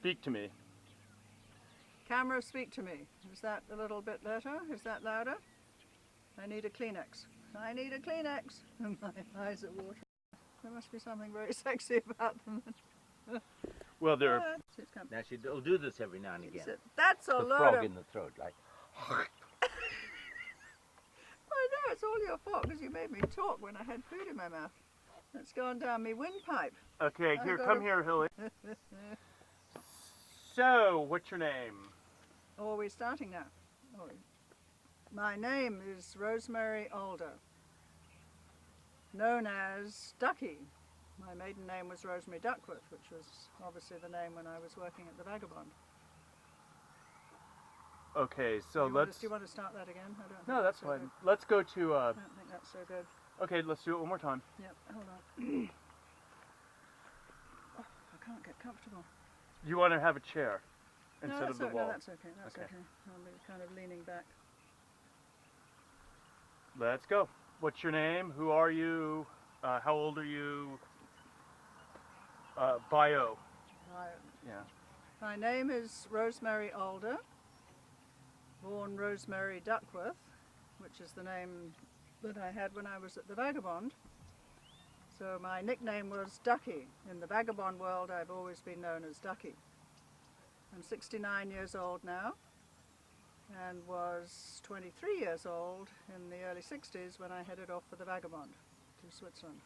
speak to me. Camera, speak to me. Is that a little bit better? Is that louder? I need a Kleenex. I need a Kleenex. My eyes are watering. There must be something very sexy about them. Well, they're... Now she'll do this every now and again. That's a The lot frog of... in the throat, like. I know, it's all your fault because you made me talk when I had food in my mouth. It's gone down me windpipe. Okay, here, come here, Hilly. So, what's your name? Oh, are we starting now? Oh. My name is Rosemary Alder, known as Ducky. My maiden name was Rosemary Duckworth, which was obviously the name when I was working at the Vagabond. Okay, so Do you want to start that again? I don't No, think that's so fine. good. Let's go to... I don't think that's so good. Okay, let's do it one more time. Yep, hold on. Oh, I can't get comfortable. You want to have a chair instead of the wall? No, that's okay. That's okay. I'll be kind of leaning back. Let's go. What's your name? Who are you? How old are you? Bio. Yeah. My name is Rosemary Alder, born Rosemary Duckworth, which is the name that I had when I was at the Vagabond. So my nickname was Ducky. In the Vagabond world, I've always been known as Ducky. I'm 69 years old now, and was 23 years old in the early 60s when I headed off for the Vagabond to Switzerland.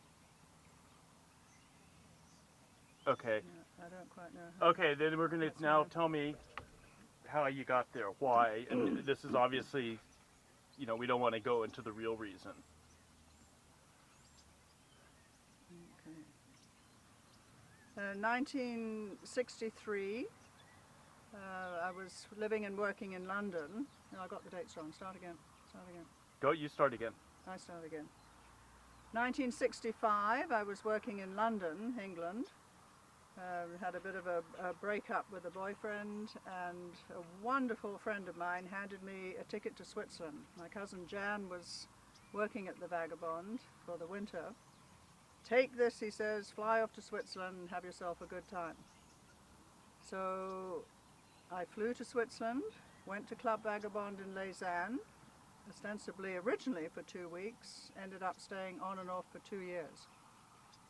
Okay. Yeah, I don't quite know how. Okay, then we're going to now tell me how you got there, why, and this is obviously, you know, we don't want to go into the real reason. Okay. 1963, I was living and working in London. No, I got the dates wrong. Start again. Go, you start again. I start again. 1965, I was working in London, England. Had a bit of a breakup with a boyfriend, and a wonderful friend of mine handed me a ticket to Switzerland. My cousin Jan was working at the Vagabond for the winter. Take this, he says, fly off to Switzerland and have yourself a good time. So I flew to Switzerland, went to Club Vagabond in Lausanne, ostensibly originally for 2 weeks, ended up staying on and off for 2 years.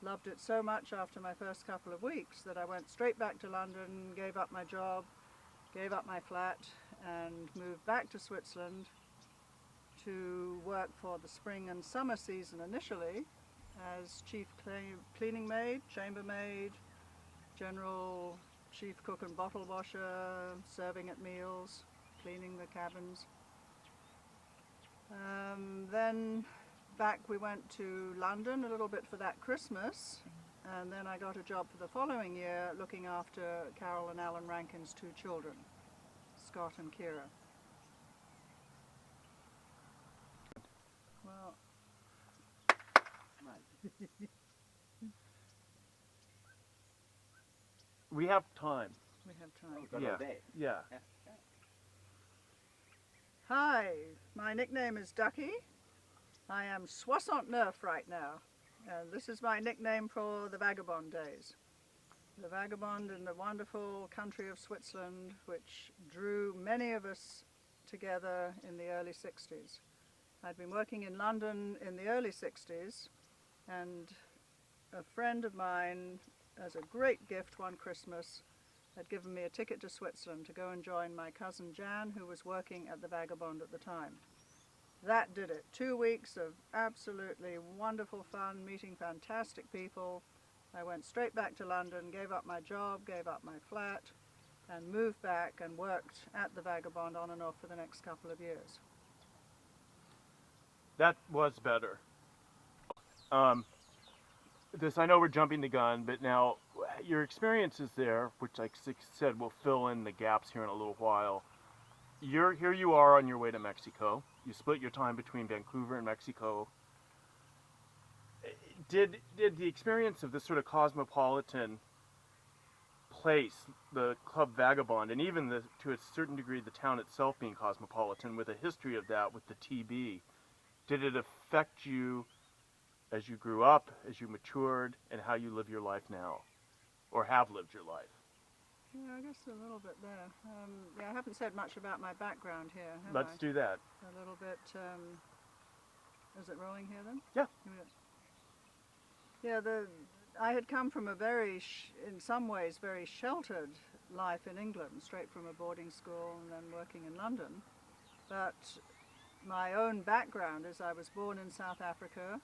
Loved it so much after my first couple of weeks that I went straight back to London, gave up my job, gave up my flat, and moved back to Switzerland to work for the spring and summer season initially as chief cleaning maid, chambermaid, general chief cook and bottle washer, serving at meals, cleaning the cabins. Then back we went to London a little bit for that Christmas, and then I got a job for the following year looking after Carol and Alan Rankin's 2 children, Scott and Kira. Well, We have time. we have time. Got Yeah. all day. Yeah. Hi, my nickname is Ducky. I am 69 right now, and this is my nickname for the Vagabond days. The Vagabond in the wonderful country of Switzerland, which drew many of us together in the early 60s. I'd been working in London in the early 60s, and a friend of mine, as a great gift one Christmas, had given me a ticket to Switzerland to go and join my cousin Jan, who was working at the Vagabond at the time. That did it. 2 weeks of absolutely wonderful fun, meeting fantastic people. I went straight back to London, gave up my job, gave up my flat, and moved back and worked at the Vagabond on and off for the next couple of years. That was better. I know we're jumping the gun, but now your experiences there, which like I said, we'll fill in the gaps here in a little while. Here you are on your way to Mexico. You split your time between Vancouver and Mexico. Did the experience of this sort of cosmopolitan place, the Club Vagabond, and even to a certain degree the town itself being cosmopolitan, with a history of that with the TB, did it affect you as you grew up, as you matured, and how you live your life now, or have lived your life? Yeah, I guess a little bit there. Yeah, I haven't said much about my background here, have Let's I? do that. A little bit. Is it rolling here then? Yeah. Yeah, I had come from a very, in some ways, very sheltered life in England, straight from a boarding school and then working in London. But my own background is I was born in South Africa,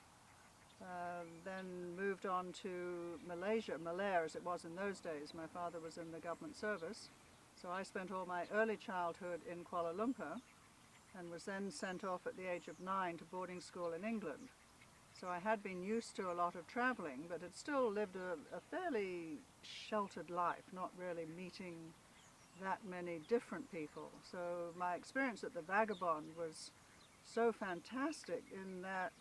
then moved on to Malaysia, Malaya as it was in those days. My father was in the government service. So I spent all my early childhood in Kuala Lumpur and was then sent off at the age of 9 to boarding school in England. So I had been used to a lot of traveling, but had still lived a fairly sheltered life, not really meeting that many different people. So my experience at the Vagabond was so fantastic in that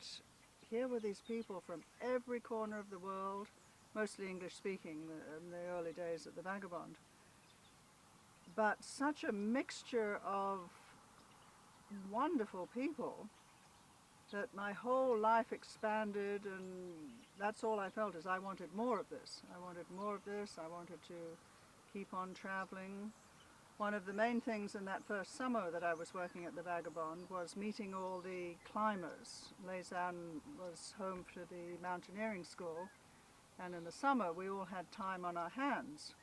here were these people from every corner of the world, mostly English speaking in the early days at the Vagabond. But such a mixture of wonderful people that my whole life expanded, and that's all I felt is I wanted more of this. I wanted more of this. I wanted to keep on traveling. One of the main things in that first summer that I was working at the Vagabond was meeting all the climbers. Lausanne was home to the mountaineering school, and in the summer we all had time on our hands.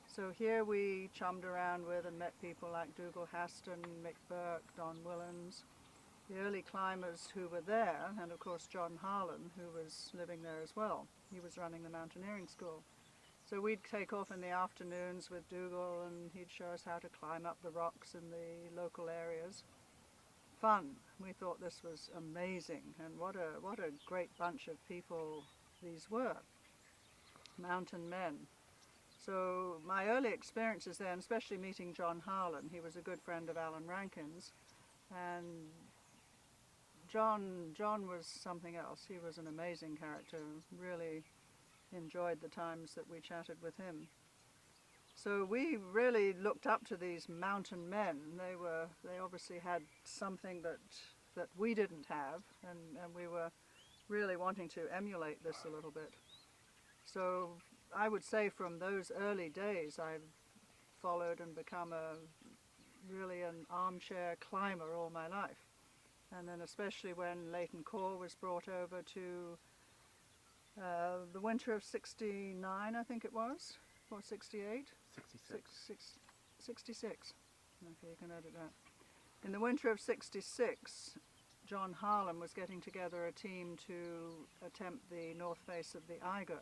So here we chummed around with and met people like Dougal Haston, Mick Burke, Don Willans, the early climbers who were there, and of course John Harlan, who was living there as well. He was running the mountaineering school. So we'd take off in the afternoons with Dougal, and he'd show us how to climb up the rocks in the local areas. Fun. We thought this was amazing, and what a great bunch of people these were. Mountain men. So my early experiences then, especially meeting John Harlan, he was a good friend of Alan Rankin's, and John was something else. He was an amazing character. Really enjoyed the times that we chatted with him. So we really looked up to these mountain men. They obviously had something that we didn't have, and we were really wanting to emulate this a little bit. So I would say from those early days I've followed and become really an armchair climber all my life. And then especially when Leighton Core was brought over to the winter of 69, I think it was, or 68? 66. 66. Okay, you can edit that. In the winter of 66, John Harlan was getting together a team to attempt the north face of the Eiger,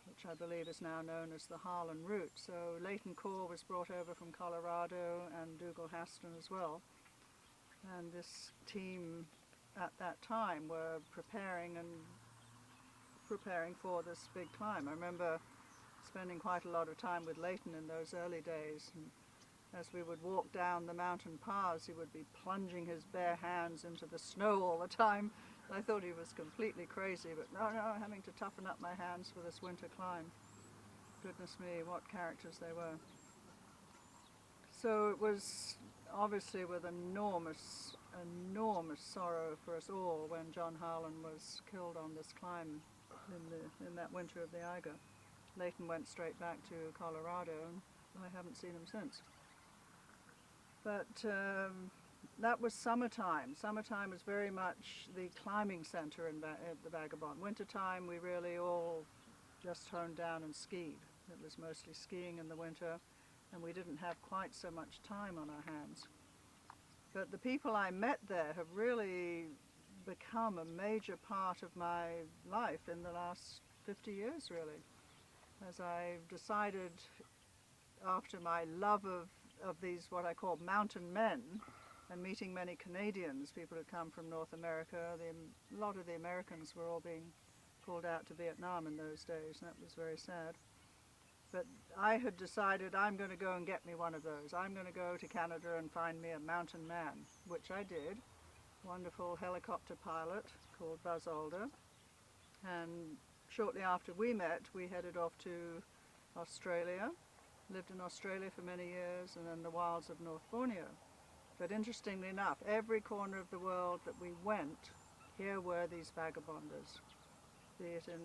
which I believe is now known as the Harlan Route. So Leighton Core was brought over from Colorado, and Dougal Haston as well. And this team at that time were preparing for this big climb. I remember spending quite a lot of time with Leighton in those early days, and as we would walk down the mountain paths he would be plunging his bare hands into the snow all the time. I thought he was completely crazy, but no, having to toughen up my hands for this winter climb. Goodness me, what characters they were. So it was obviously with enormous sorrow for us all when John Harlan was killed on this climb in that winter of the Eiger. Leighton went straight back to Colorado, and I haven't seen him since. But that was summertime. Summertime was very much the climbing center at the Vagabond. Wintertime we really all just honed down and skied. It was mostly skiing in the winter, and we didn't have quite so much time on our hands. But the people I met there have really become a major part of my life in the last 50 years, really. As I've decided, after my love of these what I call mountain men, and meeting many Canadians, people who come from North America, a lot of the Americans were all being pulled out to Vietnam in those days, and that was very sad. But I had decided I'm going to go and get me one of those. I'm going to go to Canada and find me a mountain man, which I did. Wonderful helicopter pilot called Buzz Alder. And shortly after we met, we headed off to Australia, lived in Australia for many years, and then the wilds of North Borneo. But interestingly enough, every corner of the world that we went, here were these vagabonders. Be it in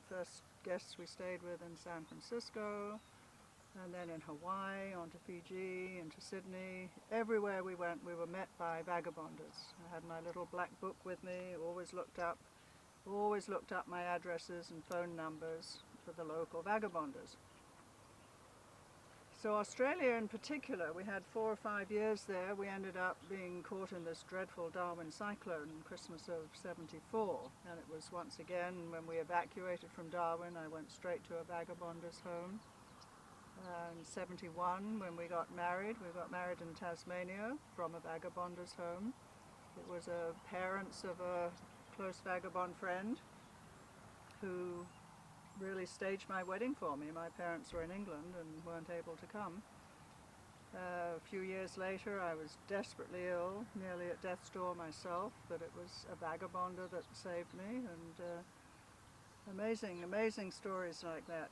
first guests we stayed with in San Francisco, and then in Hawaii, on to Fiji, into Sydney. Everywhere we went, we were met by vagabonders. I had my little black book with me, always looked up my addresses and phone numbers for the local vagabonders. So Australia in particular, we had 4 or 5 years there. We ended up being caught in this dreadful Darwin cyclone in Christmas of '74. And it was once again, when we evacuated from Darwin, I went straight to a vagabonder's home. In '71, when we got married in Tasmania from a vagabonder's home. It was parents of a close vagabond friend who really staged my wedding for me. My parents were in England and weren't able to come. A few years later, I was desperately ill, nearly at death's door myself, but it was a vagabonder that saved me, and amazing stories like that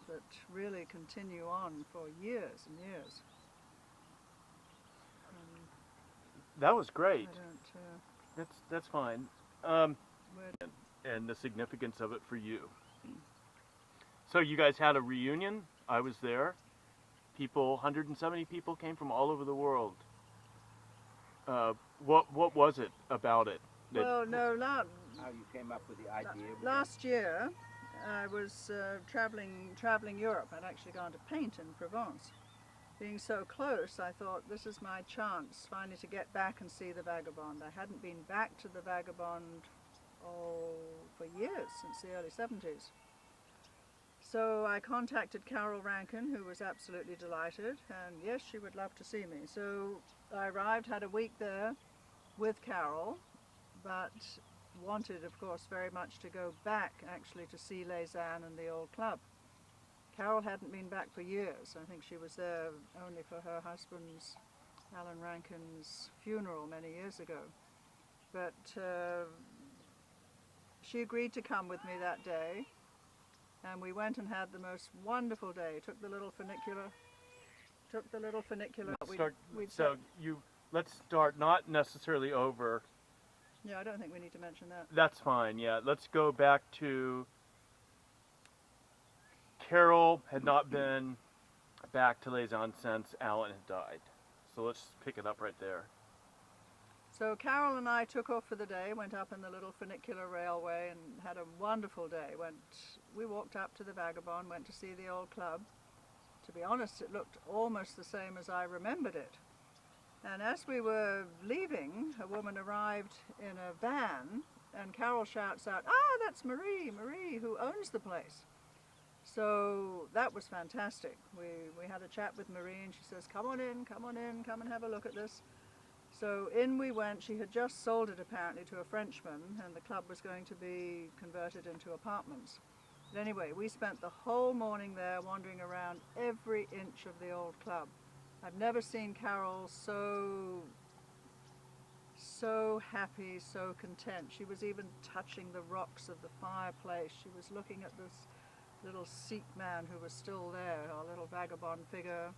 really continue on for years and years. That was great. I don't, That's fine. And the significance of it for you. So you guys had a reunion. I was there. 170 people came from all over the world. What was it about it? Well, no, not How you came up with the idea? last year. I was traveling Europe. I'd actually gone to paint in Provence. Being so close, I thought this is my chance finally to get back and see the Vagabond. I hadn't been back to the Vagabond for years, since the early 70s. So I contacted Carol Rankin, who was absolutely delighted, and yes, she would love to see me. So I arrived, had a week there with Carol, but wanted, of course, very much to go back actually to see Lausanne and the old club. Carol hadn't been back for years. I think she was there only for her husband's, Alan Rankin's, funeral many years ago. But she agreed to come with me that day, and we went and had the most wonderful day. Took the little funicular. Let's start not necessarily over. Yeah, I don't think we need to mention that. That's fine. Yeah, let's go back to Carol had not been back to Lausanne since Alan had died. So let's pick it up right there. So Carol and I took off for the day, went up in the little funicular railway and had a wonderful day. We walked up to the Vagabond, went to see the old club. To be honest, it looked almost the same as I remembered it. And as we were leaving, a woman arrived in a van, and Carol shouts out, "Ah, that's Marie, who owns the place." So that was fantastic. We had a chat with Marie, and she says, come on in, come and have a look at this. So in we went. She had just sold it apparently to a Frenchman, and the club was going to be converted into apartments. But anyway, we spent the whole morning there wandering around every inch of the old club. I've never seen Carol so happy, so content. She was even touching the rocks of the fireplace. She was looking at this little Sikh man who was still there, our little vagabond figure.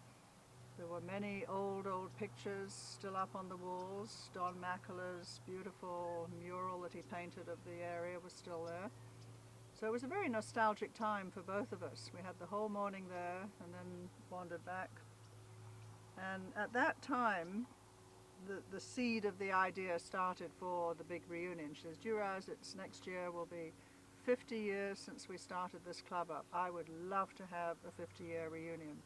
There were many old pictures still up on the walls. Don Macula's beautiful mural that he painted of the area was still there. So it was a very nostalgic time for both of us. We had the whole morning there and then wandered back. And at that time, the seed of the idea started for the big reunion. She says, Duraz, it's next year will be 50 years since we started this club up. I would love to have a 50-year reunion,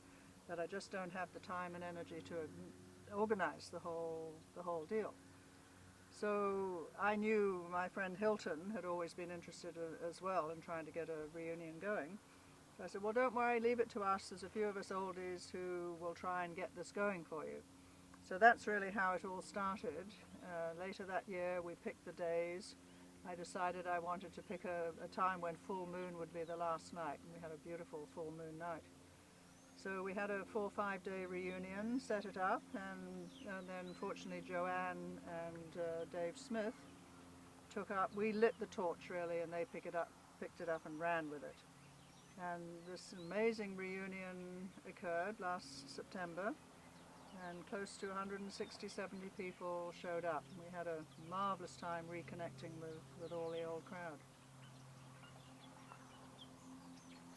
but I just don't have the time and energy to organize the whole deal. So I knew my friend Hilton had always been interested as well in trying to get a reunion going. So I said, well, don't worry, leave it to us. There's a few of us oldies who will try and get this going for you. So that's really how it all started. Later that year, we picked the days. I decided I wanted to pick a time when full moon would be the last night, and we had a beautiful full moon night. So we had a 4 or 5 day reunion, set it up, and then fortunately Joanne and Dave Smith we lit the torch really, and they picked it up and ran with it. And this amazing reunion occurred last September, and close to 160, 70 people showed up. We had a marvelous time reconnecting with all the old crowd.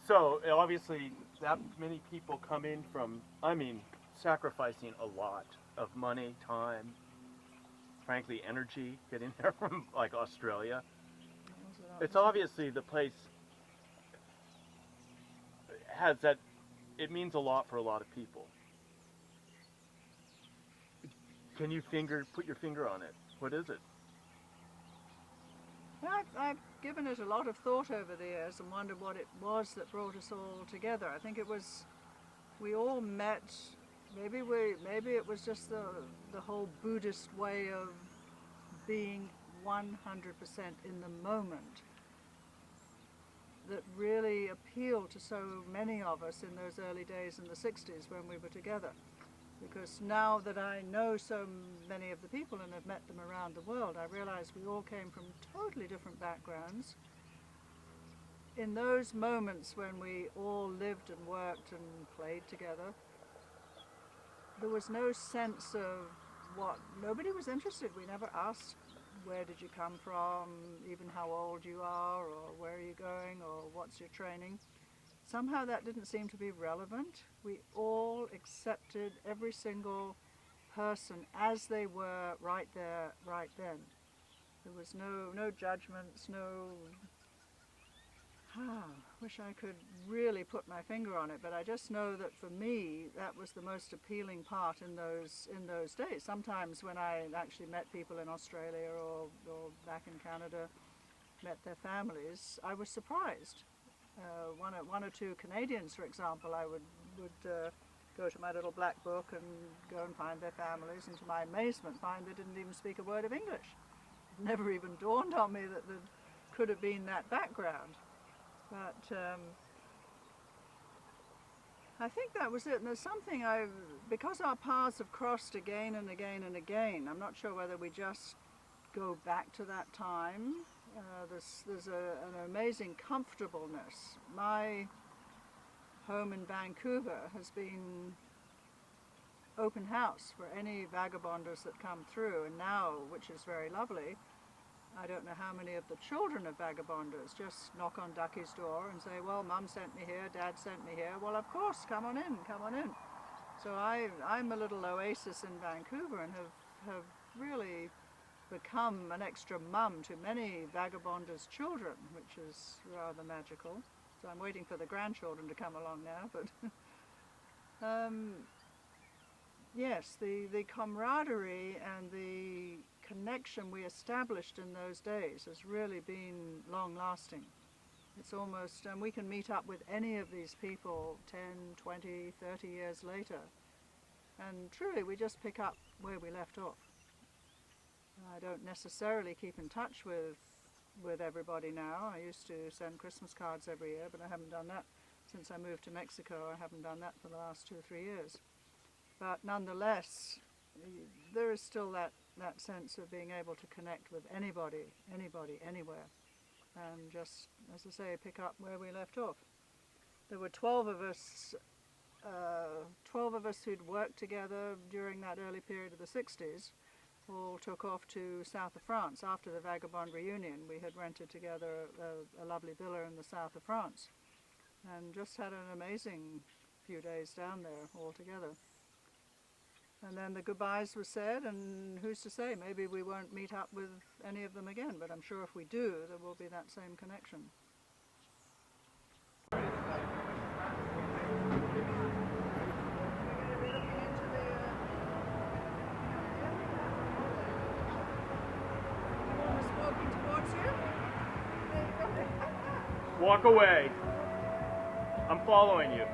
So obviously that many people come in from, I mean, sacrificing a lot of money, time, frankly, energy, getting there from like Australia. It's obviously the place has that, it means a lot for a lot of people. Can you put your finger on it? What is it? I've given it a lot of thought over the years and wondered what it was that brought us all together. I think it was, we all met, maybe it was just the whole Buddhist way of being 100% in the moment that really appealed to so many of us in those early days in the 60s when we were together. Because now that I know so many of the people and have met them around the world, I realize we all came from totally different backgrounds. In those moments when we all lived and worked and played together, there was no sense of nobody was interested. We never asked, where did you come from, even how old you are, or where are you going, or what's your training. Somehow that didn't seem to be relevant. We all accepted every single person as they were right there, right then. There was no judgments, wish I could really put my finger on it, but I just know that for me, that was the most appealing part in those days. Sometimes when I actually met people in Australia or back in Canada, met their families, I was surprised. One or two Canadians, for example, I would go to my little black book and go and find their families, and to my amazement find they didn't even speak a word of English. It never even dawned on me that there could have been that background. But I think that was it. And there's something because our paths have crossed again and again and again, I'm not sure whether we just go back to that time. There's an amazing comfortableness. My home in Vancouver has been open house for any vagabonders that come through, and now, which is very lovely, I don't know how many of the children of vagabonders just knock on Ducky's door and say, well, Mum sent me here, Dad sent me here. Well, of course, come on in, come on in. So I'm a little oasis in Vancouver and have really become an extra mum to many vagabonders' children, which is rather magical. So I'm waiting for the grandchildren to come along now, but yes, the camaraderie and the connection we established in those days has really been long-lasting. It's almost, and we can meet up with any of these people 10, 20, 30 years later, and truly we just pick up where we left off. I don't necessarily keep in touch with everybody now. I used to send Christmas cards every year, but I haven't done that since I moved to Mexico. I haven't done that for the last 2 or 3 years. But nonetheless, there is still that sense of being able to connect with anybody, anywhere, and just, as I say, pick up where we left off. There were 12 of us who'd worked together during that early period of the 60s, all took off to south of France. After the Vagabond reunion, we had rented together a lovely villa in the south of France, and just had an amazing few days down there all together. And then the goodbyes were said, and who's to say, maybe we won't meet up with any of them again, but I'm sure if we do, there will be that same connection. Walk away. I'm following you.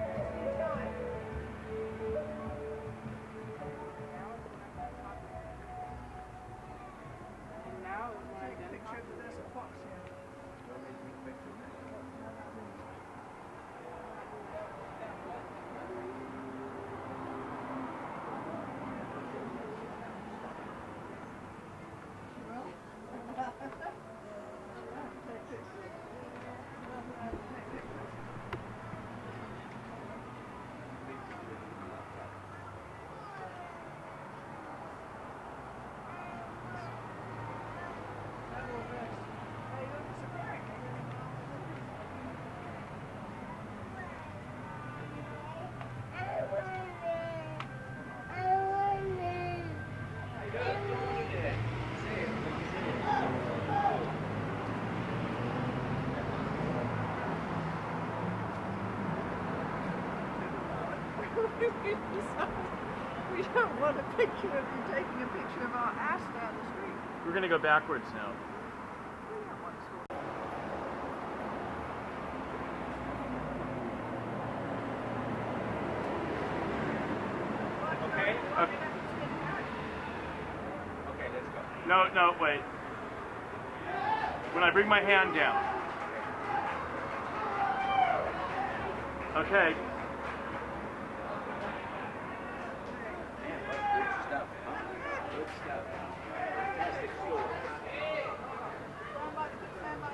We don't want a picture of you taking a picture of our ass down the street. We're gonna go backwards now. We don't want to. Okay? Okay. Okay, let's go. No, wait. When I bring my hand down. Okay. Good stuff. Good stuff. Fantastic show. Stand by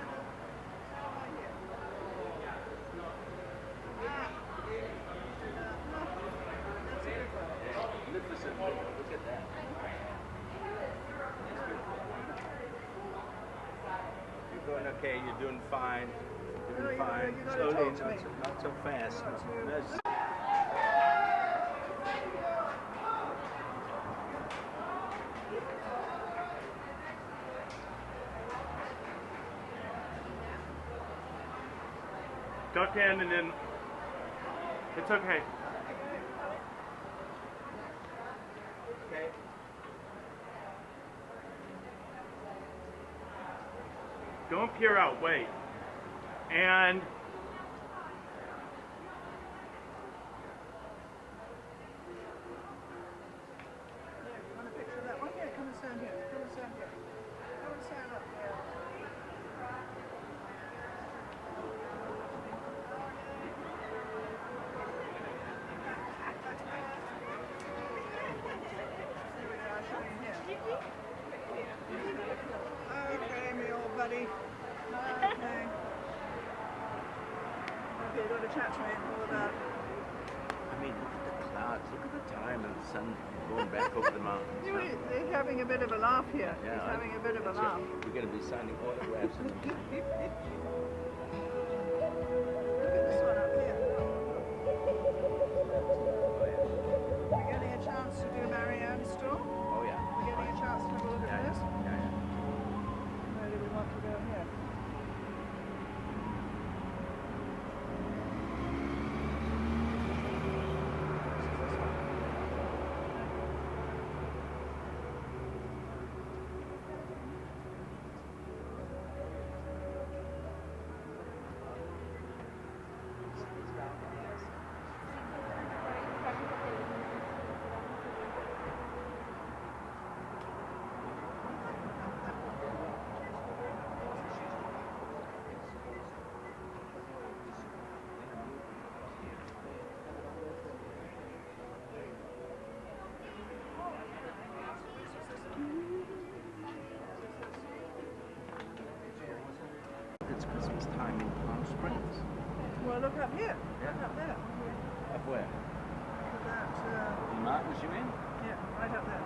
here. Magnificent. Look at that. You're going okay. You're doing fine. You're doing No, fine. you gotta Slowly, talk to me. not so fast. You got to- That's- Duck in and then. It's okay. Okay. Don't peer out, wait. And Yeah, you want a picture of that one? Yeah, come and stand here. Come and stand here. Come and stand up here. There we go, I'll show you here. Okay, me old buddy. Okay. Okay, you got to chat to me all about. I mean, look at the clouds. Look at the time and the sun going back over the mountains. They're having a bit of a laugh here. Yeah, He's having a bit of a laugh. We're going to be signing autographs. Look at this one up here. We're getting a chance to do Marianne's store. Oh, yeah. We're getting a chance to have a look at this. Yeah. Where do we want to go here? It's Christmas time in Palm Springs. Well, look up here. Yeah. Look up there. Up where? Look at that. The mountains you in? Yeah, right up there.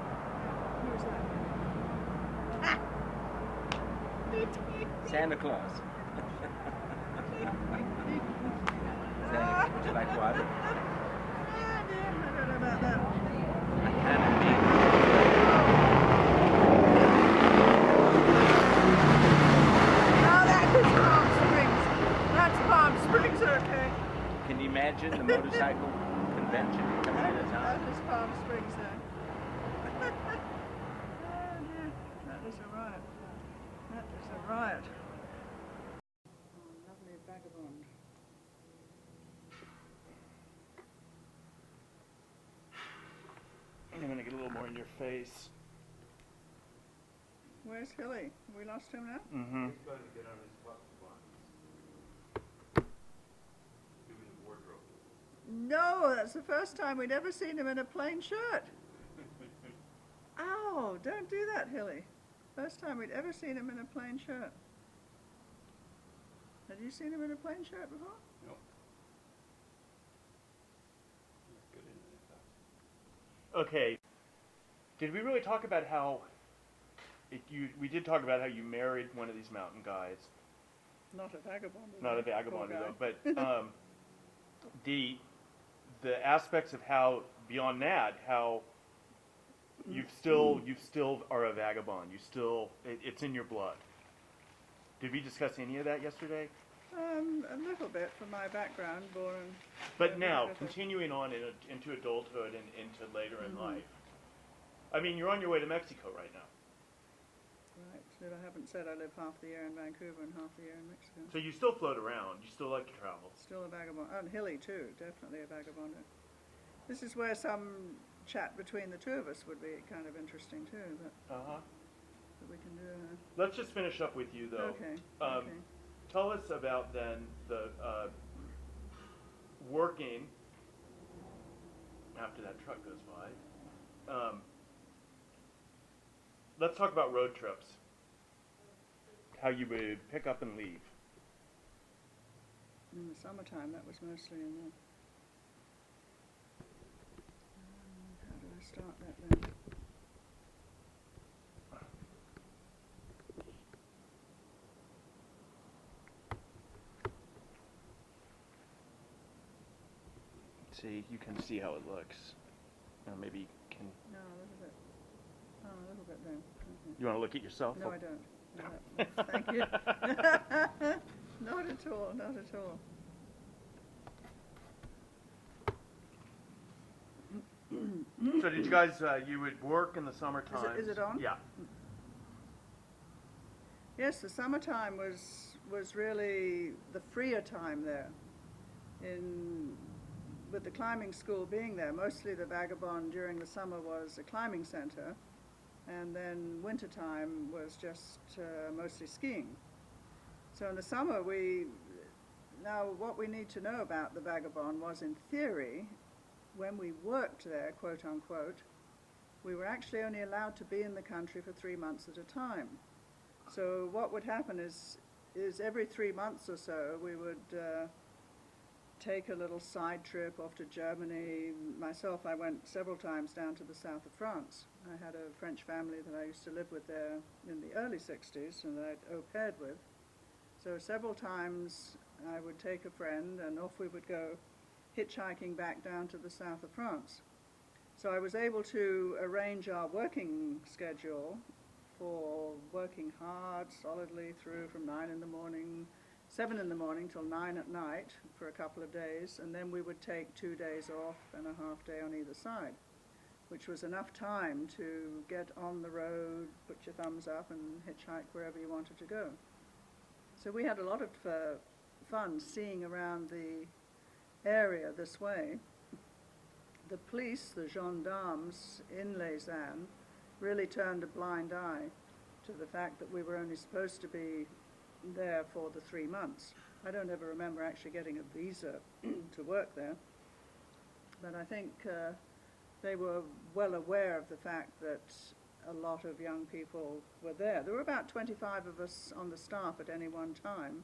Who's that? Santa Claus. Santa, would you like water? I don't know about that. I kind of need. Oh, that is Palm Springs. That's Palm Springs, okay. Can you imagine the motorcycle convention coming into That town? is Palm Springs there. Oh dear, that is a riot. That is a riot. Oh, lovely vagabond. I'm gonna get a little more in your face. Where's Hilly? We lost him now? Mm-hmm. He's going to get on his buttons. Do his wardrobe. No, that's the first time we'd ever seen him in a plain shirt. Ow, don't do that, Hilly. First time we'd ever seen him in a plain shirt. Had you seen him in a plain shirt before? No. Good in it. Okay. Did we really talk about how we did talk about how you married one of these mountain guys. Not a vagabond. Not a vagabond though, but the aspects of how beyond that, how you still are a vagabond. You still it's in your blood. Did we discuss any of that yesterday? A little bit from my background, born. But now, Vancouver. continuing on into adulthood and into later in Mhm. life. I mean, you're on your way to Mexico right now. Right. But I haven't said I live half the year in Vancouver and half the year in Mexico. So you still float around. You still like to travel. Still a vagabond. And hilly too, definitely a vagabonder. This is where some chat between the two of us would be kind of interesting too, Uh-huh. that we can do. Let's just finish up with you, though. Okay. Um, Okay. Tell us about then the working after that truck goes by. Let's talk about road trips. How you would pick up and leave. In the summertime, that was mostly in the. How do I start that then? See, you can see how it looks. Maybe you can. No, a little bit. Oh, a little bit then. Okay. You want to look at yourself? No, I don't. No, thank you. Not at all, not at all. So did you guys? You would work in the summertime. Is it on? Yeah. Yes, the summertime was really the freer time there. With the climbing school being there, mostly the Vagabond during the summer was a climbing center, and then wintertime was just mostly skiing. So in the summer now what we need to know about the Vagabond was, in theory, when we worked there, quote unquote, we were actually only allowed to be in the country for 3 months at a time. So what would happen is every 3 months or so we would take a little side trip off to Germany. Myself, I went several times down to the south of France. I had a French family that I used to live with there in the early 60s and that I'd au paired with. So several times I would take a friend and off we would go hitchhiking back down to the south of France. So I was able to arrange our working schedule for working hard, solidly through from 7 in the morning till 9 at night for a couple of days, and then we would take 2 days off and a half day on either side, which was enough time to get on the road, put your thumbs up and hitchhike wherever you wanted to go. So we had a lot of fun seeing around the area this way. The police, the gendarmes in Lausanne, really turned a blind eye to the fact that we were only supposed to be there for the 3 months. I don't ever remember actually getting a visa to work there, but I think they were well aware of the fact that a lot of young people were there. There were about 25 of us on the staff at any one time.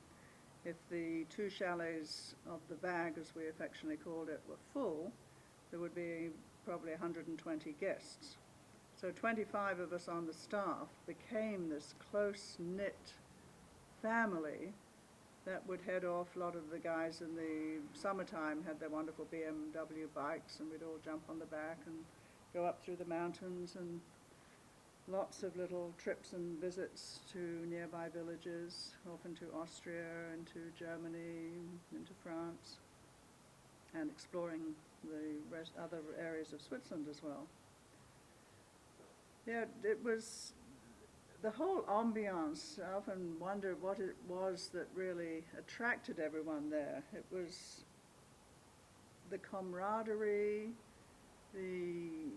If the 2 chalets of the Vag, as we affectionately called it, were full, there would be probably 120 guests. So 25 of us on the staff became this close-knit family that would head off. A lot of the guys in the summertime had their wonderful BMW bikes, and we'd all jump on the back and go up through the mountains, and lots of little trips and visits to nearby villages, off into Austria, into Germany, into France, and exploring the other areas of Switzerland as well. Yeah, it was the whole ambiance. I often wonder what it was that really attracted everyone there. It was the camaraderie, the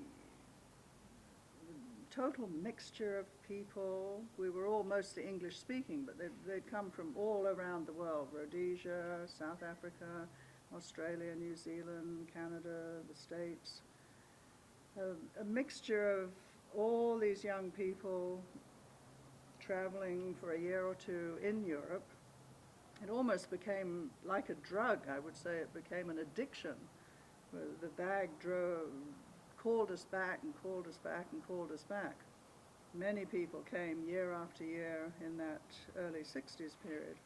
total mixture of people. We were all mostly English speaking, but they'd come from all around the world: Rhodesia, South Africa, Australia, New Zealand, Canada, the States. A mixture of all these young people traveling for a year or two in Europe. It almost became like a drug, I would say. It became an addiction. The Vag called us back and called us back and called us back. Many people came year after year in that early 60s period.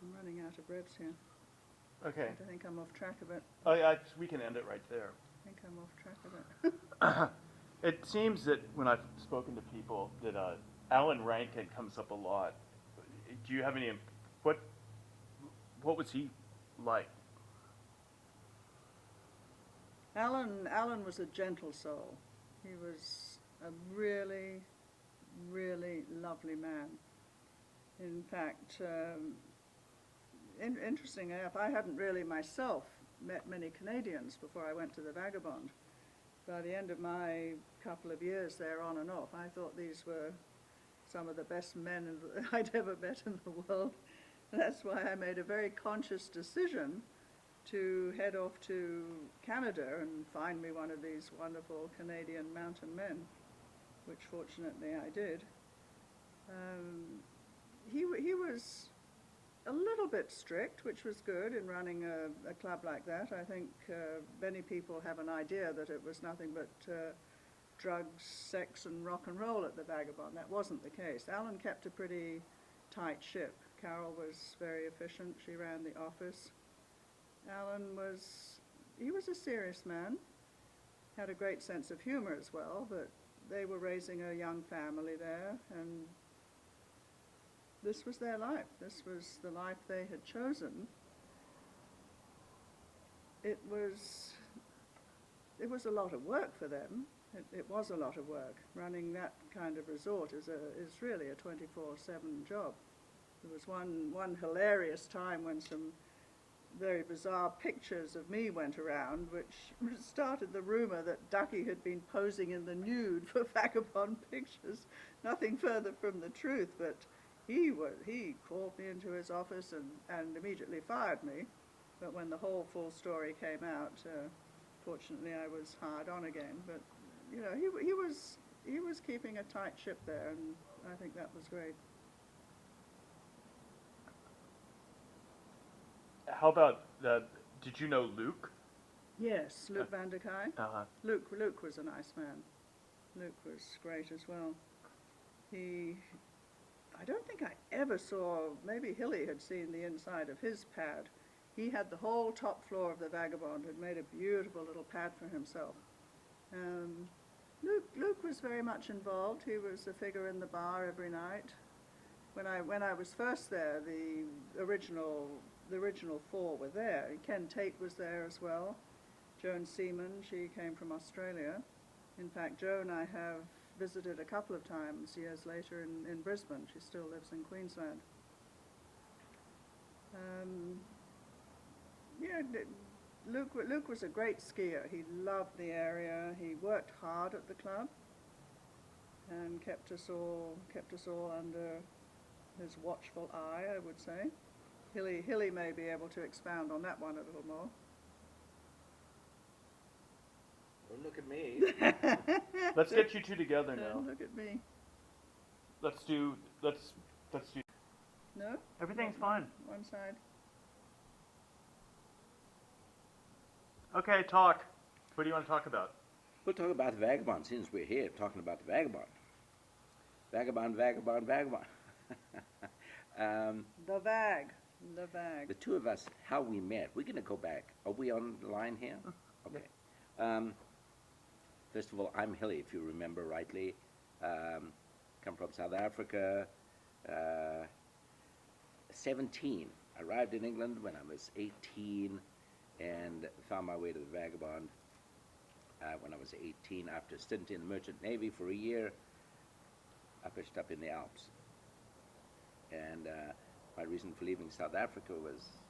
I'm running out of revs here. Okay. I think I'm off track of it. Oh, yeah, we can end it right there. I think I'm off track of it. It seems that when I've spoken to people that Alan Rankin comes up a lot do you have any? What was he like? Alan was a gentle soul. He was a really, really lovely man. In fact, interesting enough, I hadn't really myself met many Canadians before I went to the Vagabond. By the end of my couple of years there, on and off, I thought these were some of the best men I'd ever met in the world. That's why I made a very conscious decision to head off to Canada and find me one of these wonderful Canadian mountain men, which fortunately I did. He was a little bit strict, which was good in running a club like that. I think many people have an idea that it was nothing but drugs, sex and rock and roll at the Vagabond. That wasn't the case. Alan kept a pretty tight ship. Carol was very efficient. She ran the office. Alan was a serious man, had a great sense of humor as well, but they were raising a young family there, and this was their life. This was the life they had chosen. It was a lot of work for them. It was a lot of work. Running that kind of resort is really a 24/7 job. There was one hilarious time when some very bizarre pictures of me went around, which started the rumor that Ducky had been posing in the nude for Vagabond pictures. Nothing further from the truth, but he called me into his office and immediately fired me. But when the whole full story came out, fortunately I was hired on again. But you know, he was keeping a tight ship there, and I think that was great. How about did you know Luke? Yes, Luke Van der Kai. Uh-huh. Luke was a nice man. Luke was great as well. I don't think I ever saw, maybe Hilly had seen the inside of his pad. He had the whole top floor of the Vagabond, had made a beautiful little pad for himself. Luke was very much involved. He was a figure in the bar every night. When I was first there, the original four were there. Ken Tate was there as well. Joan Seaman, she came from Australia. In fact, Joan I have visited a couple of times years later in Brisbane. She still lives in Queensland. Luke was a great skier. He loved the area. He worked hard at the club and kept us all under his watchful eye, I would say. Hilly may be able to expound on that one a little more. Don't look at me. Let's get you two together now. Don't look at me. Let's do. No? Everything's fine. One side. Okay, talk. What do you want to talk about? We'll talk about the Vagabond since we're here talking about the Vagabond. Vagabond. The Vag. The two of us, how we met. We're going to go back. Are we on the line here? Okay. First of all, I'm Hilly, if you remember rightly. Come from South Africa. 17. Arrived in England when I was 18 and found my way to the Vagabond when I was 18. After a stint in the Merchant Navy for a year, I fished up in the Alps. And my reason for leaving South Africa was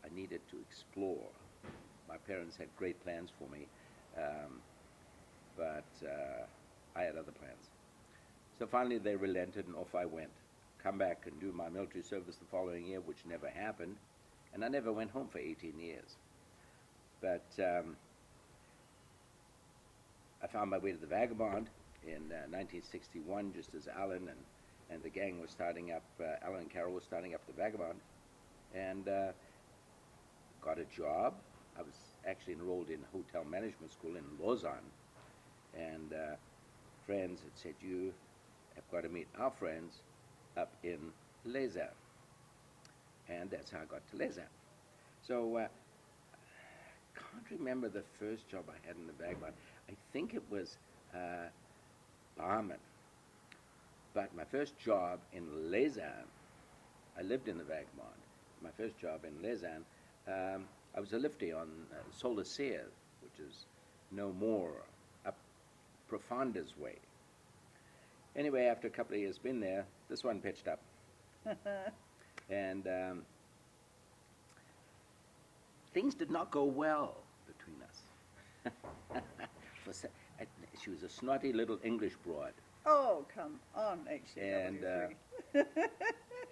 I needed to explore. My parents had great plans for me, but I had other plans. So finally they relented and off I went. Come back and do my military service the following year, which never happened. And I never went home for 18 years. But I found my way to the Vagabond in 1961, just as Alan and the gang was starting up, Alan and Carol was starting up the Vagabond, and got a job. I was actually enrolled in hotel management school in Lausanne, and friends had said, you have got to meet our friends up in Lausanne. And that's how I got to Lausanne. So I can't remember the first job I had in the Vagabond. I think it was barman. But my first job in Lausanne I lived in the Vagabond. My first job in Lausanne, I was a lifter on Solar Seer, which is no more up Profonder's way. Anyway, after a couple of years been there, this one pitched up. And things did not go well between us. She was a snotty little English broad. Oh, come on, HCW3. And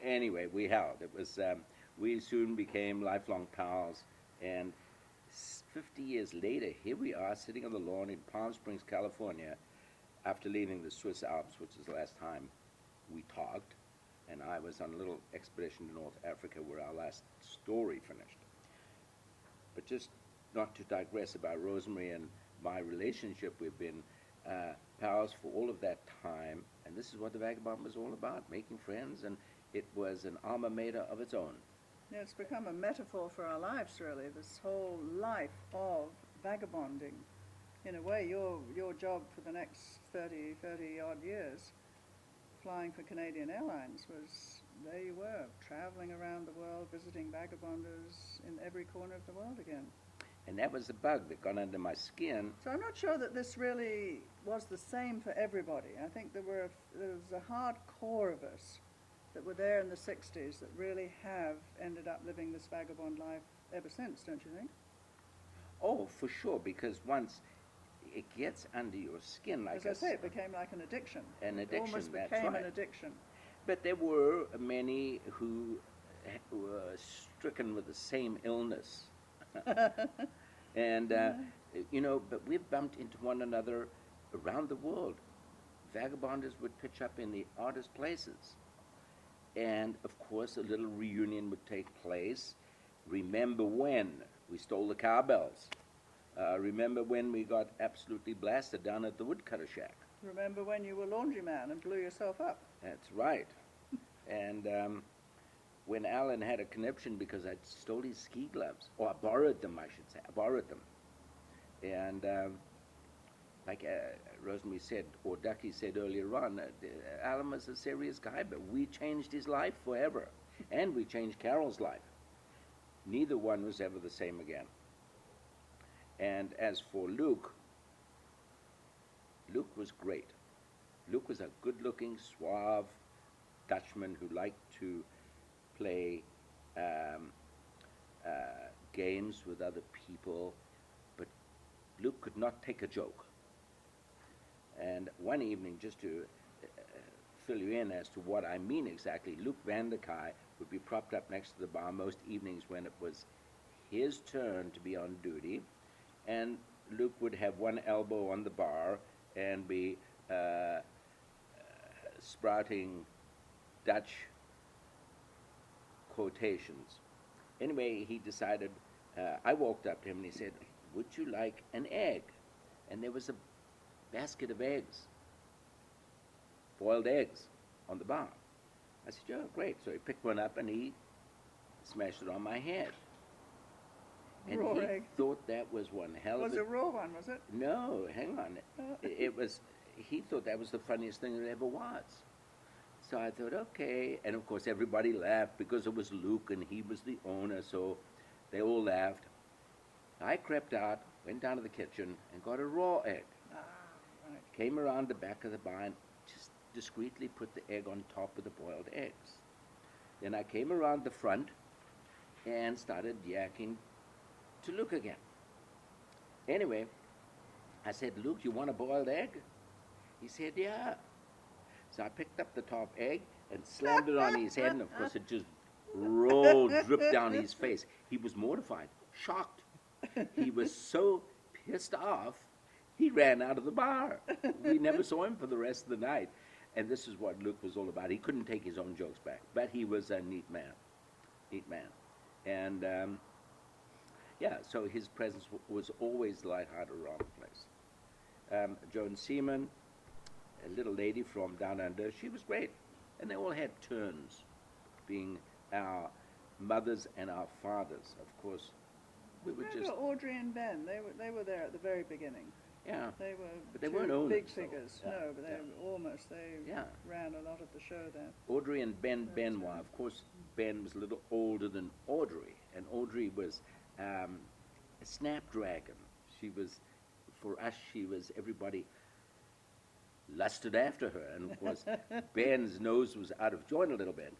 anyway, we held. It was we soon became lifelong pals, and 50 years later, here we are sitting on the lawn in Palm Springs, California, after leaving the Swiss Alps, which is the last time we talked, and I was on a little expedition to North Africa where our last story finished. But just not to digress about Rosemary and my relationship, we've been pals for all of that time, and this is what the Vagabond was all about, making friends, and it was an alma mater of its own. Yeah, it's become a metaphor for our lives, really, this whole life of vagabonding. In a way, your job for the next 30 odd years, flying for Canadian Airlines, was, there you were, traveling around the world, visiting vagabonders in every corner of the world again. And that was the bug that got under my skin. So I'm not sure that this really was the same for everybody. I think there was a hard core of us that were there in the 60s that really have ended up living this vagabond life ever since, don't you think? Oh, for sure, because once it gets under your skin, like As I say, it became like an addiction. An It addiction, almost that's became right. an addiction. But there were many who were stricken with the same illness. And, but we've bumped into one another around the world. Vagabonders would pitch up in the oddest places. And, of course, a little reunion would take place. Remember when we stole the cowbells? Remember when we got absolutely blasted down at the woodcutter shack? Remember when you were laundryman and blew yourself up? That's right. And when Alan had a conniption because I stole his ski gloves, or I borrowed them, I should say. I borrowed them. And like Rosemary said, or Ducky said earlier on, Alan was a serious guy, but we changed his life forever. And we changed Carol's life. Neither one was ever the same again. And as for Luke, Luke was great. Luke was a good-looking, suave Dutchman who liked to play games with other people, but Luke could not take a joke. And one evening, just to fill you in as to what I mean exactly, Luke Vanderkai would be propped up next to the bar most evenings when it was his turn to be on duty, and Luke would have one elbow on the bar and be sprouting Dutch quotations. Anyway, he decided, I walked up to him and he said, "Would you like an egg?" And there was a basket of eggs, boiled eggs, on the bar. I said, "Yeah, great." So he picked one up and he smashed it on my head. And Raw he egg. thought that was one hell of Was it a raw one, was it? No, hang on. It was, he thought that was the funniest thing that ever was. So I thought, okay. And of course, everybody laughed because it was Luke and he was the owner, so they all laughed. I crept out, went down to the kitchen, and got a raw egg. Ah, right. Came around the back of the bar and just discreetly put the egg on top of the boiled eggs. Then I came around the front and started yakking to Luke again. Anyway, I said, "Luke, you want a boiled egg?" He said, "Yeah." So I picked up the top egg and slammed it on his head, and of course it just rolled, dripped down his face. He was mortified, shocked. He was so pissed off, he ran out of the bar. We never saw him for the rest of the night. And this is what Luke was all about. He couldn't take his own jokes back, but he was a neat man. And yeah, so his presence was always lighthearted around the place. Joan Seaman, a little lady from down under, she was great. And they all had turns, being our mothers and our fathers. Of course, we were Remember just... Audrey and Ben? They were there at the very beginning. Yeah. They were But they two weren't owners, big though. figures. Yeah, No, but they yeah. were almost. They Yeah. ran a lot of the show there. Audrey and Ben Those Benoit. two. Of course, Ben was a little older than Audrey, and Audrey was a snapdragon. She was, for us, she was, everybody lusted after her. And of course, Ben's nose was out of joint a little bit,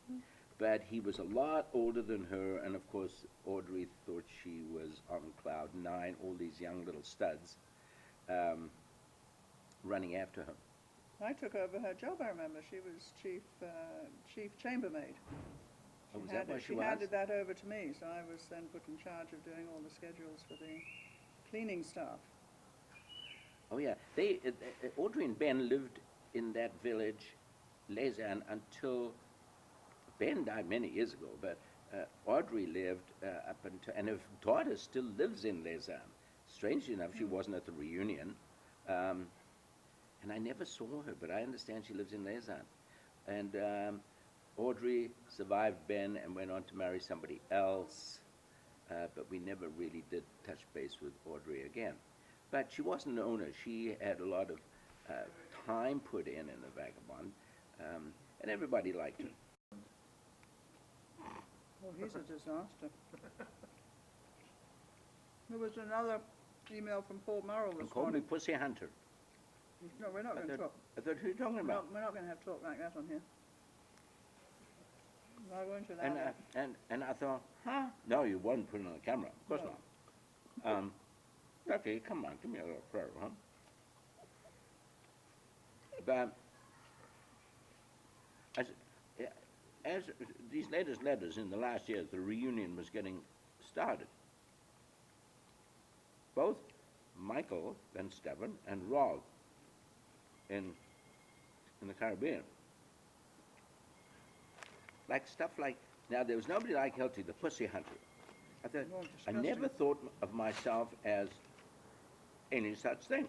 but he was a lot older than her, and of course, Audrey thought she was on cloud nine, all these young little studs running after her. I took over her job. I remember she was chief chambermaid. Oh, was that where she was? handed that over to me, so I was then put in charge of doing all the schedules for the cleaning staff. Oh yeah, they Audrey and Ben lived in that village, Lausanne, until Ben died many years ago. But Audrey lived up until, and her daughter still lives in Lausanne. Strangely enough, she wasn't at the reunion, and I never saw her. But I understand she lives in Lausanne. And Audrey survived Ben and went on to marry somebody else. But we never really did touch base with Audrey again. But she wasn't an owner. She had a lot of time put in the Vagabond, and everybody liked her. Well, he's a disaster. There was another email from Paul Murrell And this called me morning. Pussy Hunter. No, we're not going to talk. I thought, who are you talking No, about? we're not going to have talk like that on here. I won't allow And, that. and I thought, huh? No, you wouldn't put it on the camera. Of course not. Ducky, come on, give me a little prayer, huh? But as these latest letters in the last years, the reunion was getting started. Both Michael Van Steven and Rod in the Caribbean. Like stuff like, now there was nobody like Hilton, the Pussy Hunter. I thought, Oh, I never disgusting. thought of myself as any such thing.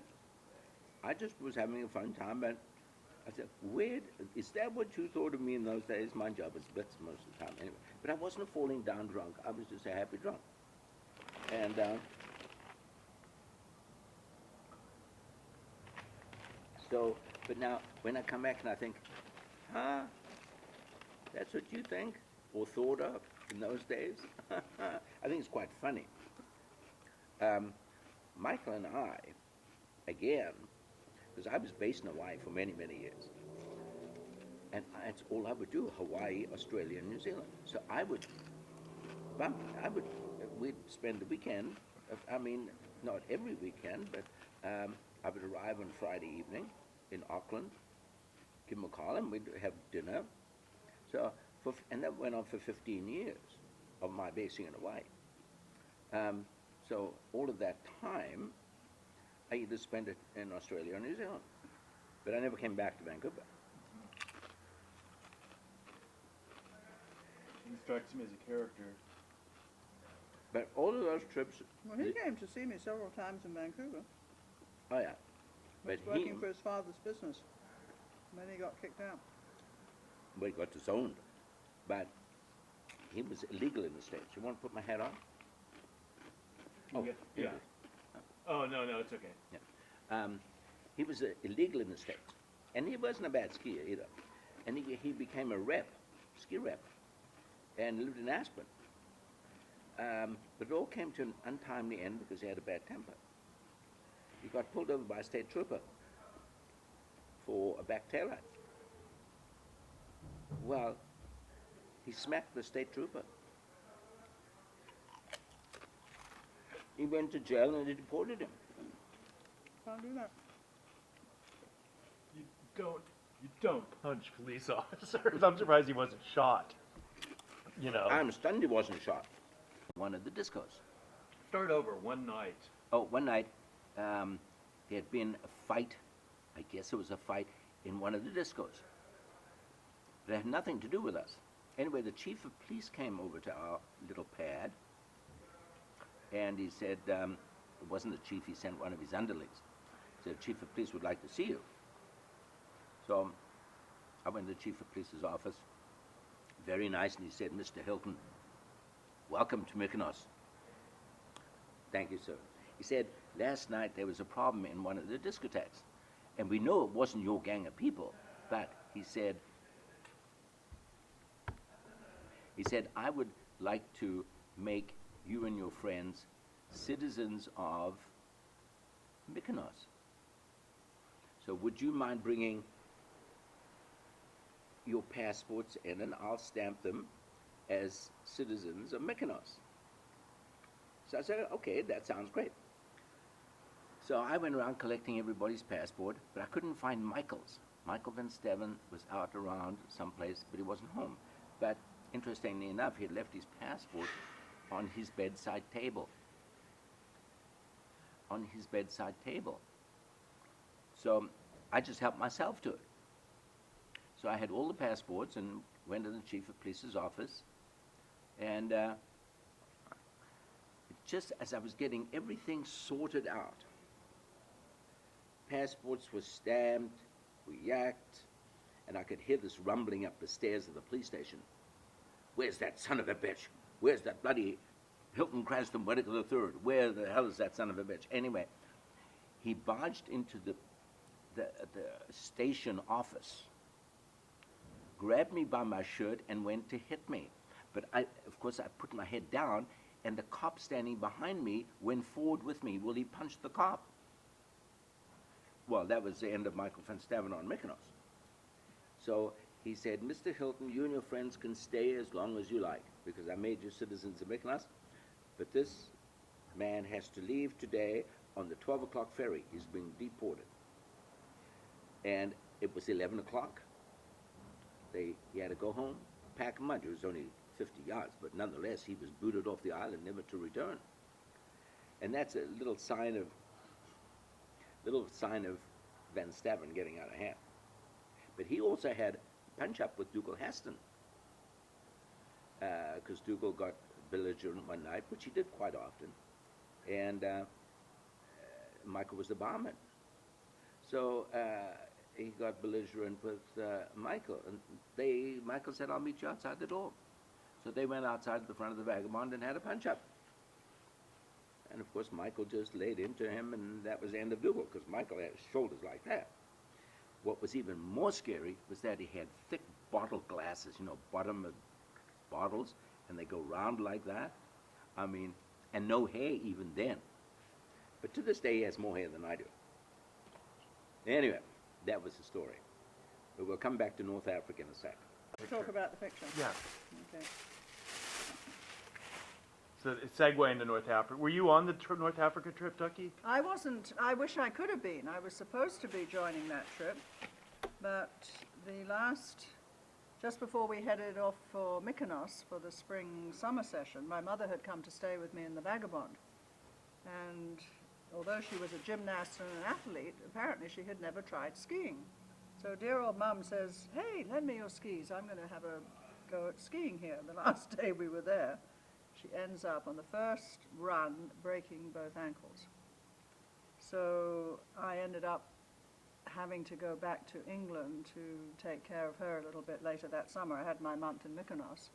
I just was having a fun time, but I said, weird, is that what you thought of me in those days? My job is bits most of the time anyway. But I wasn't falling down drunk. I was just a happy drunk. And so, but now when I come back and I think, huh, that's what you think or thought of in those days? I think it's quite funny. Michael and I, again, because I was based in Hawaii for many, many years, and that's all I would do, Hawaii, Australia, and New Zealand. So we'd spend the weekend, I mean, not every weekend, but I would arrive on Friday evening in Auckland, give him a call, and we'd have dinner. So, and that went on for 15 years of my basing in Hawaii. So all of that time, I either spent it in Australia or New Zealand. But I never came back to Vancouver. He strikes me as a character. But all of those trips, Well, he came to see me several times in Vancouver. oh yeah. But He was working for his father's business. And then he got kicked out. well, he got disowned. But he was illegal in the States. You want to put my hat on? Oh, Yeah. here it Yeah. is. Oh, no, it's okay. He was illegal in the States. And he wasn't a bad skier either. And he became a rep, ski rep, and lived in Aspen. But it all came to an untimely end because he had a bad temper. He got pulled over by a state trooper for a back taillight. Well, he smacked the state trooper. He went to jail and they deported him. Can't do that. You don't punch police officers. I'm surprised he wasn't shot. You know. I'm stunned he wasn't shot. One of the discos. Start over one night. Oh, one night, there had been a fight, I guess it was a fight, in one of the discos. It had nothing to do with us. Anyway, the chief of police came over to our little pad, and he said, it wasn't the chief, he sent one of his underlings. He said, chief of police would like to see you. So I went to the chief of police's office, very nice, and he said, Mr. Hilton, welcome to Mykonos. Thank you, sir. He said, last night there was a problem in one of the discotheques. And we know it wasn't your gang of people, but he said, I would like to make you and your friends citizens of Mykonos. So would you mind bringing your passports in and I'll stamp them as citizens of Mykonos? So I said, okay, that sounds great. So I went around collecting everybody's passport, but I couldn't find Michael's. Michael Van Steven was out around someplace, but he wasn't home. But interestingly enough, he had left his passport on his bedside table. On his bedside table. So I just helped myself to it. So I had all the passports and went to the chief of police's office. And just as I was getting everything sorted out, passports were stamped, we yacked, and I could hear this rumbling up the stairs of the police station. Where's that son of a bitch? Where's that bloody Hilton Cranston-Whittaker III? Where the hell is that son of a bitch? Anyway, he barged into the station office, grabbed me by my shirt and went to hit me. But of course, I put my head down, and the cop standing behind me went forward with me. Well, he punched the cop. Well, that was the end of Michael Van Steven on Mykonos. So he said, Mr. Hilton, you and your friends can stay as long as you like, because I made you citizens of Mykonos, but this man has to leave today on the 12 o'clock ferry. He's being deported. And it was 11 o'clock. He had to go home, pack a lunch. It was only 50 yards, but nonetheless, he was booted off the island, never to return. And that's a little sign of Van Steven getting out of hand. But he also had a punch-up with Dougal Haston, because Dougal got belligerent one night, which he did quite often, and Michael was the barman. So he got belligerent with Michael, and Michael said, I'll meet you outside the door. So they went outside the front of the Vagabond and had a punch-up. And of course, Michael just laid into him, and that was the end of Dougal, because Michael had shoulders like that. What was even more scary was that he had thick bottle glasses, bottom of bottles, and they go round like that. I mean, and no hair even then. But to this day, he has more hair than I do. Anyway, that was the story. But we'll come back to North Africa in a sec. Talk about the picture. Yeah. Okay. So segue into North Africa. Were you on the North Africa trip, Ducky? I wasn't. I wish I could have been. I was supposed to be joining that trip, but just before we headed off for Mykonos for the spring-summer session, my mother had come to stay with me in the Vagabond. And although she was a gymnast and an athlete, apparently she had never tried skiing. So dear old Mum says, hey, lend me your skis. I'm going to have a go at skiing here. The last day we were there, she ends up on the first run breaking both ankles. So I ended up having to go back to England to take care of her a little bit later that summer. I had my month in Mykonos,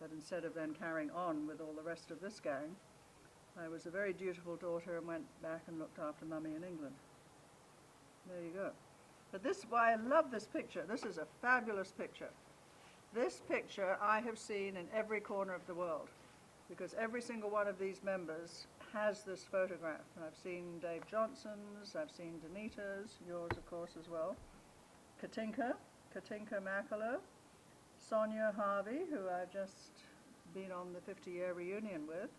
but instead of then carrying on with all the rest of this gang, I was a very dutiful daughter and went back and looked after Mummy in England. There you go. But this is why I love this picture. This is a fabulous picture. This picture I have seen in every corner of the world, because every single one of these members has this photograph. And I've seen Dave Johnson's, I've seen Danita's, yours of course as well, Katinka Makalo, Sonia Harvey, who I've just been on the 50-year reunion with.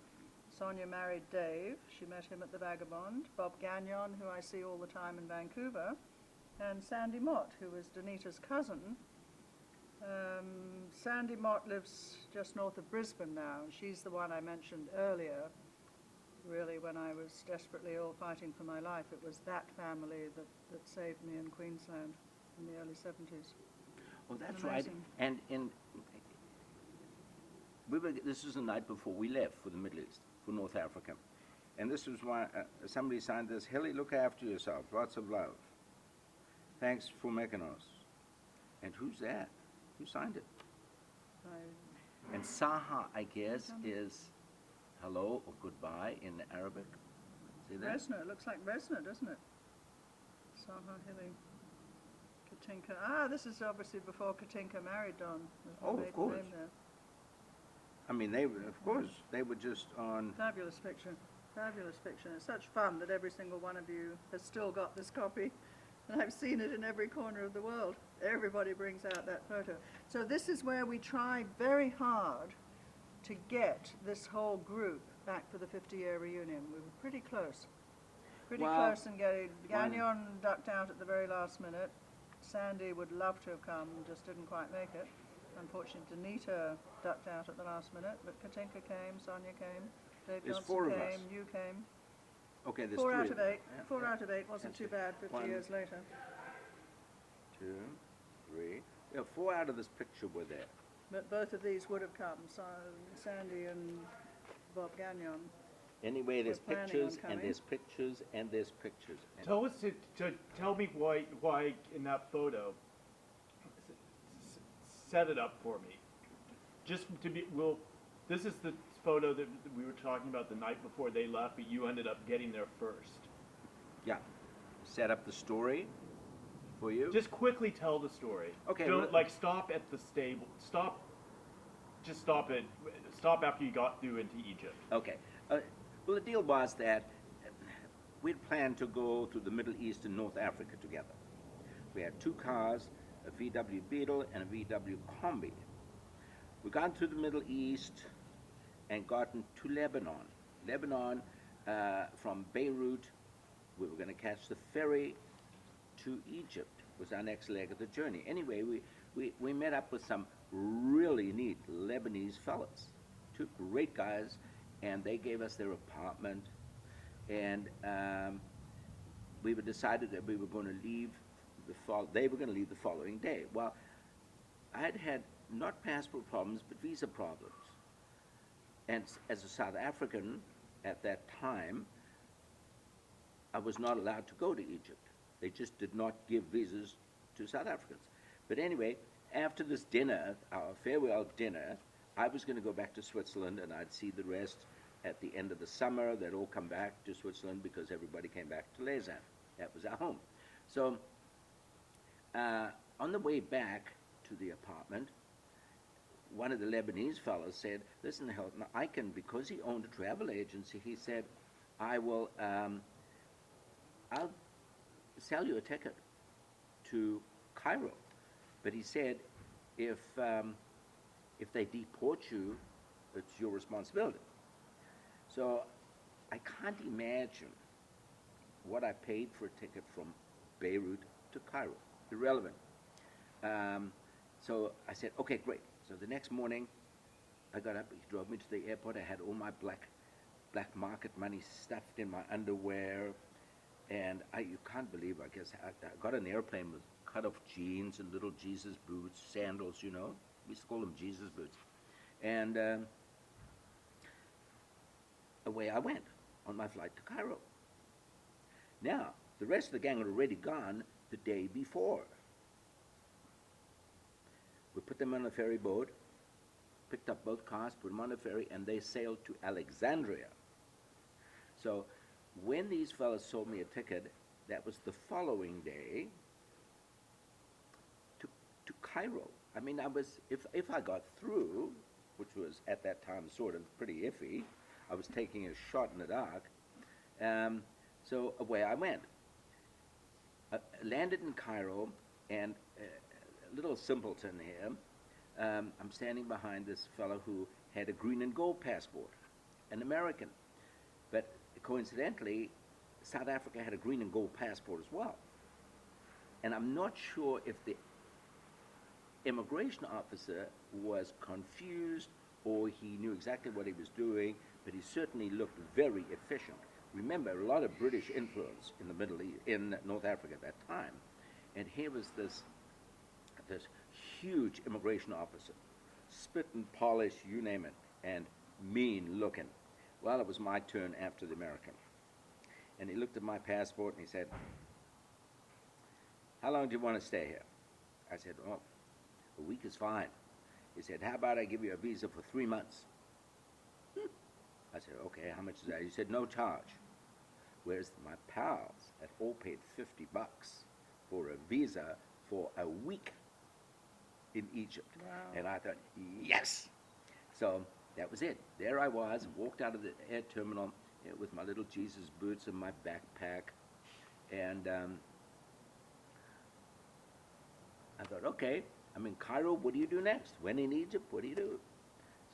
Sonia married Dave, she met him at the Vagabond. Bob Gagnon, who I see all the time in Vancouver, and Sandy Mott, who was Danita's cousin. Sandy Mott lives just north of Brisbane now. She's the one I mentioned earlier. Really, when I was desperately ill fighting for my life, it was that family that saved me in Queensland in the early 70s. Oh, that's right. And this was the night before we left for the Middle East, for North Africa. And this was why somebody signed this, Hilly, look after yourself, lots of love. Thanks for Mykonos. And who's that? Who signed it? And Saha, I guess, is hello or goodbye in Arabic. See that? Resna, it looks like Resna, doesn't it? Sahahili. Katinka. Ah, this is obviously before Katinka married Don. There's no Oh, of maiden course. name there. I mean, of course, they were just on. Fabulous picture. Fabulous picture. It's such fun that every single one of you has still got this copy. And I've seen it in every corner of the world. Everybody brings out that photo. So this is where we tried very hard to get this whole group back for the 50-year reunion. We were pretty close. Pretty Well, close in getting. Gagnon ducked out at the very last minute. Sandy would love to have come, just didn't quite make it. Unfortunately, Danita ducked out at the last minute, but Katinka came, Sonia came, Dave There's Johnson 4 of came, us. you came. Okay, there's 4 3 out of 8. Yeah, 4 yeah. out of 8 wasn't That's too it. bad 50 1, years later. 2, 3. Yeah, 4 out of this picture were there. But both of these would have come, so Sandy and Bob Gagnon. Anyway, there's We're planning on pictures and coming. there's pictures and there's pictures. And Tell me why in that photo. Set it up for me. Just to be, this is the photo that we were talking about the night before they left, but you ended up getting there first. yeah, set up the story for you. Just quickly tell the story. Okay, Don't well- stop at the stable. Stop after you got through into Egypt. Okay. Well, the deal was that we'd planned to go to the Middle East and North Africa together. We had 2 cars, a VW Beetle and a VW Combi. We got to the Middle East and gotten to Lebanon. Lebanon, from Beirut, we were going to catch the ferry to Egypt, was our next leg of the journey. Anyway, we met up with some really neat Lebanese fellas, 2 great guys, and they gave us their apartment, and we were decided that we were going to leave they were going to leave the following day. Well, I had not passport problems, but visa problems. And as a South African at that time, I was not allowed to go to Egypt. They just did not give visas to South Africans. But anyway, after this dinner, our farewell dinner, I was going to go back to Switzerland, and I'd see the rest at the end of the summer. They'd all come back to Switzerland because everybody came back to Lausanne. That was our home. So on the way back to the apartment, one of the Lebanese fellows said, listen, Hilton, I can, because he owned a travel agency, he said, I'll sell you a ticket to Cairo. But he said, if they deport you, it's your responsibility. So I can't imagine what I paid for a ticket from Beirut to Cairo. Irrelevant. So I said, okay, great. So the next morning, I got up, he drove me to the airport. I had all my black market money stuffed in my underwear. And you can't believe, I guess, I got an airplane with cut-off jeans and little Jesus boots, sandals, you know. We used to call them Jesus boots. And away I went on my flight to Cairo. Now, the rest of the gang had already gone the day before. We put them on a ferry boat, picked up both cars, put them on a ferry, and they sailed to Alexandria. So when these fellas sold me a ticket, that was the following day to Cairo. I mean, I was, if I got through, which was at that time sort of pretty iffy, I was taking a shot in the dark, so away I went. Landed in Cairo, and a little simpleton here, I'm standing behind this fellow who had a green and gold passport, an American. But coincidentally, South Africa had a green and gold passport as well. And I'm not sure if the immigration officer was confused or he knew exactly what he was doing, but he certainly looked very efficient. Remember, a lot of British influence in the Middle East, in North Africa at that time. And here was this huge immigration officer, spit and polish, you name it, and mean looking. Well, it was my turn after the American. And he looked at my passport and he said, how long do you want to stay here? I said, oh, a week is fine. He said, how about I give you a visa for 3 months? I said, okay, how much is that? He said, no charge. whereas my pals had all paid $50 for a visa for a week in Egypt. Wow. And I thought, yes! So that was it. There I was, walked out of the air terminal with my little Jesus boots and my backpack. And I thought, okay, I'm in Cairo, what do you do next? When in Egypt, what do you do?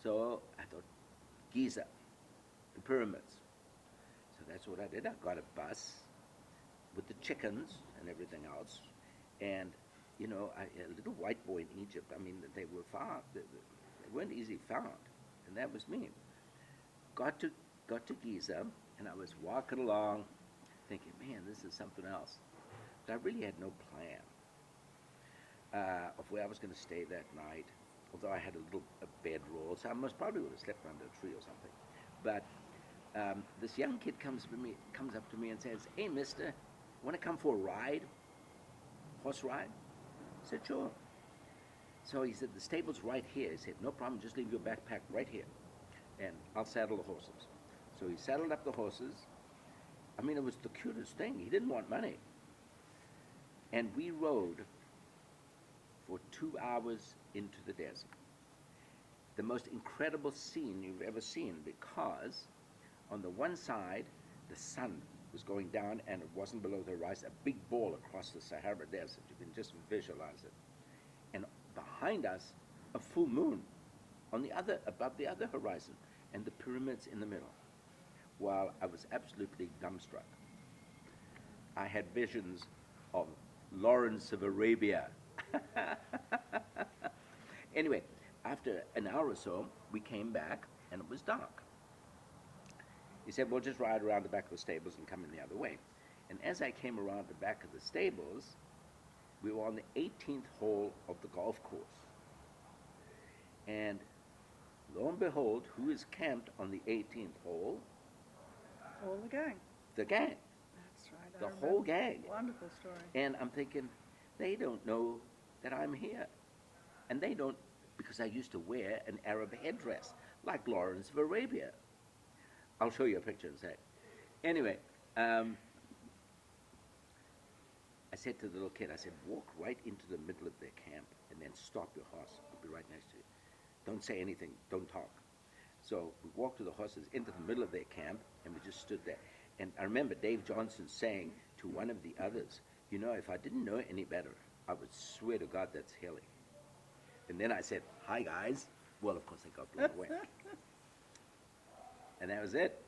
So I thought, Giza, the pyramids. So that's what I did. I got a bus with the chickens and everything else. And, you know, a little white boy in Egypt, I mean, they were found, they weren't easy found. And that was me. Got to Giza, and I was walking along thinking, man, this is something else. But I really had no plan of where I was going to stay that night, although I had a bedroll, so I probably would have slept under a tree or something. But this young kid comes up to me and says, hey, mister, want to come for a ride? Horse ride? I said, sure. So he said, the stable's right here. He said, no problem, just leave your backpack right here, and I'll saddle the horses. So he saddled up the horses. I mean, it was the cutest thing. He didn't want money. And we rode for 2 hours into the desert. The most incredible scene you've ever seen, because on the one side, the sun was going down and it wasn't below the horizon, a big ball across the Sahara Desert. You can just visualize it. And behind us, a full moon above the other horizon, and the pyramids in the middle. While I was absolutely dumbstruck. I had visions of Lawrence of Arabia. Anyway, after an hour or so, we came back and it was dark. He said, well, just ride around the back of the stables and come in the other way. And as I came around the back of the stables, we were on the 18th hole of the golf course. And lo and behold, who is camped on the 18th hole? All the gang. The gang. That's right. The I whole remember. gang. Wonderful story. And I'm thinking, they don't know that I'm here. And they don't, because I used to wear an Arab headdress, like Lawrence of Arabia. I'll show you a picture in a sec. Anyway, I said to the little kid, I said, walk right into the middle of their camp and then stop your horse. I'll be right next to you. Don't say anything, don't talk. So we walked with the horses into the middle of their camp, and we just stood there. And I remember Dave Johnson saying to one of the others, you know, if I didn't know any better, I would swear to God that's Hilly. And then I said, hi, guys. Well, of course, they got blown away. And that was it.